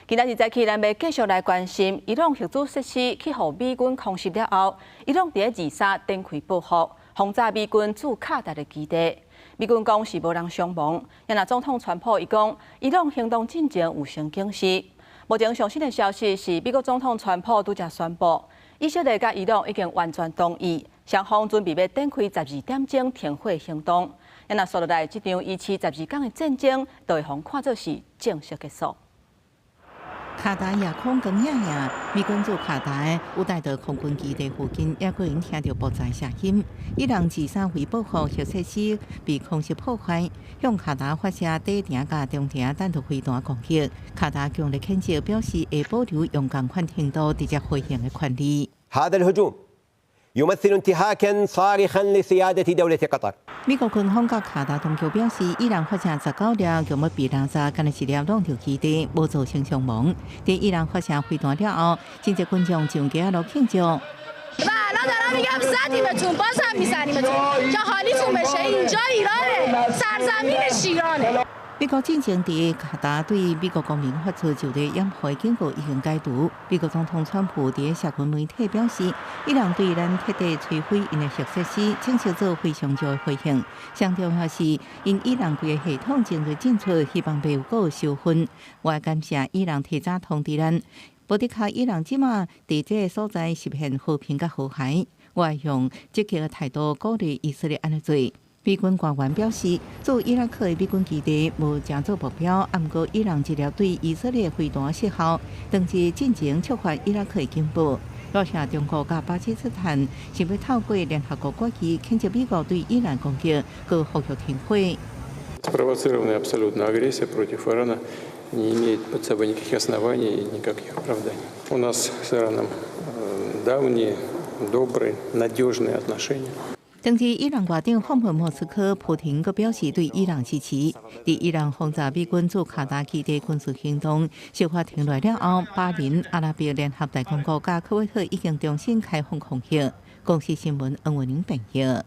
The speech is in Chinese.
今仔日早起，咱要继续来关心伊朗核子设施去互美军空袭了后，伊朗伫23展开报复，轰炸美军驻卡达的基地。美军讲是无人伤亡，也那总统川普伊讲，伊朗行动进前有先警示。目前最新的消息是，美国总统川普拄则宣布，以色列甲伊朗已经完全同意，双方准备要展开12点钟停火行动。也那说落来，这场为期12天的战争，就会互看作是正式结束。 卡达夜空更夜夜，美军驻卡达的乌代德空军基地附近，也个人听到爆炸声音。伊朗23回报复核设施被空袭破坏，向卡达发射短程甲中程弹道飞弹攻击。卡达强烈谴责，表示会保留用共款程度直接回应的权利。 هذا الهجوم يمثل انتهاكا صارخا لسيادة دولة قطر. 美国军方甲卡达当局表示，伊朗发射19粒强要被拦炸，干1粒落入基地，无造成伤亡。在伊朗发射飞弹了后，真侪群众上街路庆祝。 و الان دارم میگم زدیمتون باز هم میزنیمتون که حالیتون بشه اینجا ایرانه سرزمین شیرانه 美国进行伫卡达对美国公民发出就地掩护警告已经解除。美国总统川普伫社群媒体表示，伊朗对咱彻底摧毁因的核设施，正式做非常少的回应。上重要是，因伊朗规个系统正在进出，希望袂有受分。我感谢伊朗提早通知咱。 布迪卡伊朗即马伫这个所在实现和平甲和谐，我用积极的态度鼓励以色列安尼做。美军官员表示，驻伊拉克的美军基地无正做目标，毋过伊朗一粒对以色列飞弹失效，当时进前触发伊拉克的警报。落下中国甲巴基斯坦想要透过联合国决议谴责美国对伊朗攻击，佮呼吁停火。 Спровоцированная абсолютно агрессия против Ирана не имеет под собой никаких оснований и никаких оправданий. У нас с Ираном давние, добрые, надежные отношения. 当时，伊朗外长访问莫斯科，普廷阁表示对伊朗支持。伫伊朗轰炸美军驻卡达基地军事行动小可停落了后，巴林、阿拉伯联合大公国甲科威特已经重新开放空袭。公司新闻，恩文宁报道。